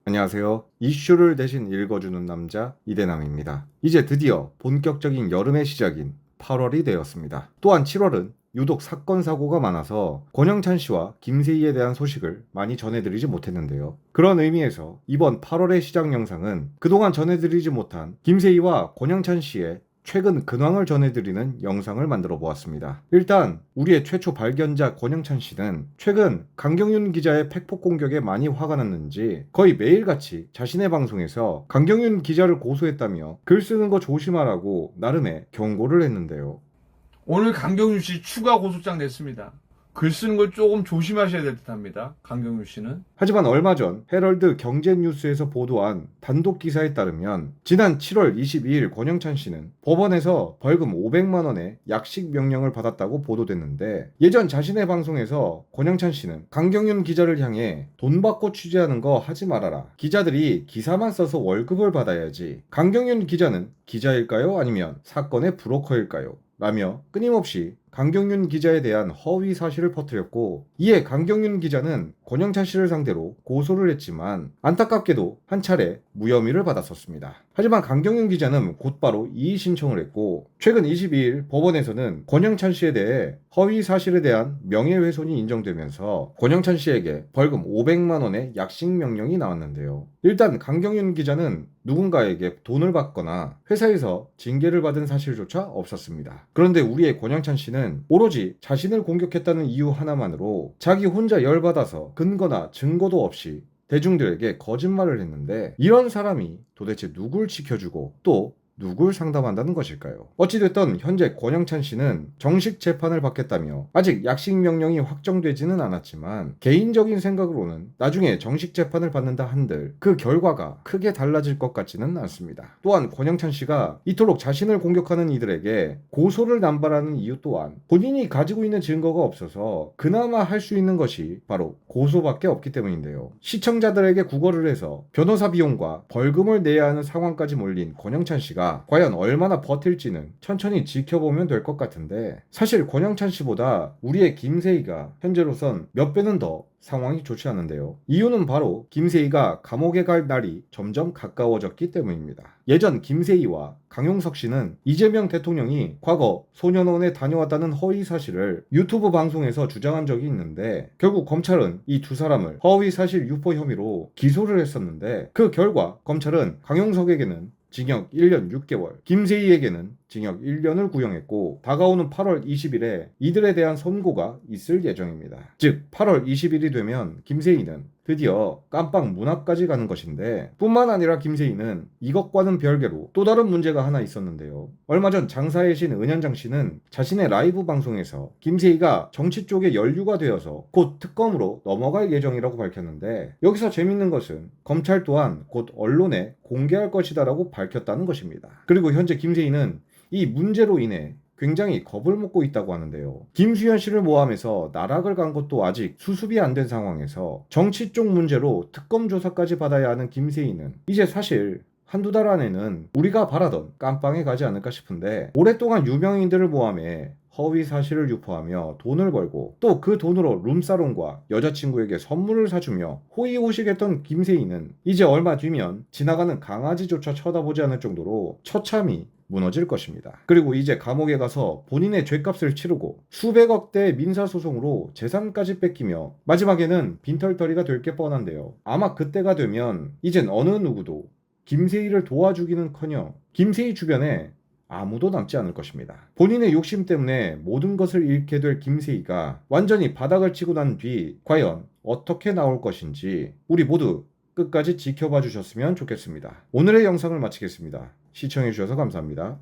안녕하세요. 이슈를 대신 읽어주는 남자 이대남입니다. 이제 드디어 본격적인 여름의 시작인 8월이 되었습니다. 또한 7월은 유독 사건 사고가 많아서 권영찬 씨와 김세희에 대한 소식을 많이 전해드리지 못했는데요. 그런 의미에서 이번 8월의 시작 영상은 그동안 전해드리지 못한 김세희와 권영찬 씨의 최근 근황을 전해드리는 영상을 만들어 보았습니다. 일단 우리의 최초 발견자 권영찬 씨는 최근 강경윤 기자의 팩폭 공격에 많이 화가 났는지 거의 매일같이 자신의 방송에서 강경윤 기자를 고소했다며 글 쓰는 거 조심하라고 나름의 경고를 했는데요. 오늘 강경윤 씨 추가 고소장 냈습니다. 글 쓰는 걸 조금 조심하셔야 될 듯합니다. 강경윤 씨는. 하지만 얼마 전 헤럴드 경제뉴스에서 보도한 단독 기사에 따르면 지난 7월 22일 권영찬 씨는 법원에서 벌금 500만 원의 약식 명령을 받았다고 보도됐는데, 예전 자신의 방송에서 권영찬 씨는 강경윤 기자를 향해 돈 받고 취재하는 거 하지 말아라. 기자들이 기사만 써서 월급을 받아야지. 강경윤 기자는 기자일까요? 아니면 사건의 브로커일까요? 라며 끊임없이 강경윤 기자에 대한 허위 사실을 퍼뜨렸고, 이에 강경윤 기자는 권영찬 씨를 상대로 고소를 했지만 안타깝게도 한 차례 무혐의를 받았었습니다. 하지만 강경윤 기자는 곧바로 이의 신청을 했고, 최근 22일 법원에서는 권영찬 씨에 대해 허위 사실에 대한 명예훼손이 인정되면서 권영찬 씨에게 벌금 500만 원의 약식 명령이 나왔는데요. 일단 강경윤 기자는 누군가에게 돈을 받거나 회사에서 징계를 받은 사실조차 없었습니다. 그런데 우리의 권영찬 씨는 오로지 자신을 공격했다는 이유 하나만으로 자기 혼자 열받아서 근거나 증거도 없이 대중들에게 거짓말을 했는데, 이런 사람이 도대체 누굴 지켜주고 또 누굴 상담한다는 것일까요? 어찌됐든 현재 권영찬 씨는 정식 재판을 받겠다며 아직 약식 명령이 확정되지는 않았지만, 개인적인 생각으로는 나중에 정식 재판을 받는다 한들 그 결과가 크게 달라질 것 같지는 않습니다. 또한 권영찬 씨가 이토록 자신을 공격하는 이들에게 고소를 남발하는 이유 또한 본인이 가지고 있는 증거가 없어서 그나마 할 수 있는 것이 바로 고소밖에 없기 때문인데요. 시청자들에게 구걸을 해서 변호사 비용과 벌금을 내야 하는 상황까지 몰린 권영찬 씨가 과연 얼마나 버틸지는 천천히 지켜보면 될 것 같은데, 사실 권영찬 씨보다 우리의 김세희가 현재로선 몇 배는 더 상황이 좋지 않은데요. 이유는 바로 김세희가 감옥에 갈 날이 점점 가까워졌기 때문입니다. 예전 김세희와 강용석 씨는 이재명 대통령이 과거 소년원에 다녀왔다는 허위 사실을 유튜브 방송에서 주장한 적이 있는데, 결국 검찰은 이 두 사람을 허위 사실 유포 혐의로 기소를 했었는데, 그 결과 검찰은 강용석에게는 징역 1년 6개월, 김세희에게는 징역 1년을 구형했고, 다가오는 8월 20일에 이들에 대한 선고가 있을 예정입니다. 즉 8월 20일이 되면 김세희는 드디어 깜빵 문학까지 가는 것인데, 뿐만 아니라 김세희는 이것과는 별개로 또 다른 문제가 하나 있었는데요. 얼마 전 장사의 신 은현장 씨는 자신의 라이브 방송에서 김세희가 정치 쪽에 연루가 되어서 곧 특검으로 넘어갈 예정이라고 밝혔는데, 여기서 재밌는 것은 검찰 또한 곧 언론에 공개할 것이다라고 밝혔다는 것입니다. 그리고 현재 김세희는 이 문제로 인해 굉장히 겁을 먹고 있다고 하는데요. 김수현 씨를 모함해서 나락을 간 것도 아직 수습이 안 된 상황에서 정치 쪽 문제로 특검 조사까지 받아야 하는 김세희는 이제 사실 한두 달 안에는 우리가 바라던 깜빵에 가지 않을까 싶은데, 오랫동안 유명인들을 모함해 허위 사실을 유포하며 돈을 벌고 또 그 돈으로 룸사롱과 여자친구에게 선물을 사주며 호의호식했던 김세희는 이제 얼마 뒤면 지나가는 강아지조차 쳐다보지 않을 정도로 처참히 무너질 것입니다. 그리고 이제 감옥에 가서 본인의 죄값을 치르고 수백억 대의 민사소송으로 재산까지 뺏기며 마지막에는 빈털터리가 될 게 뻔한데요. 아마 그때가 되면 이젠 어느 누구도 김세희를 도와주기는커녕 김세희 주변에 아무도 남지 않을 것입니다. 본인의 욕심 때문에 모든 것을 잃게 될 김세희가 완전히 바닥을 치고 난 뒤 과연 어떻게 나올 것인지 우리 모두 끝까지 지켜봐 주셨으면 좋겠습니다. 오늘의 영상을 마치겠습니다. 시청해 주셔서 감사합니다.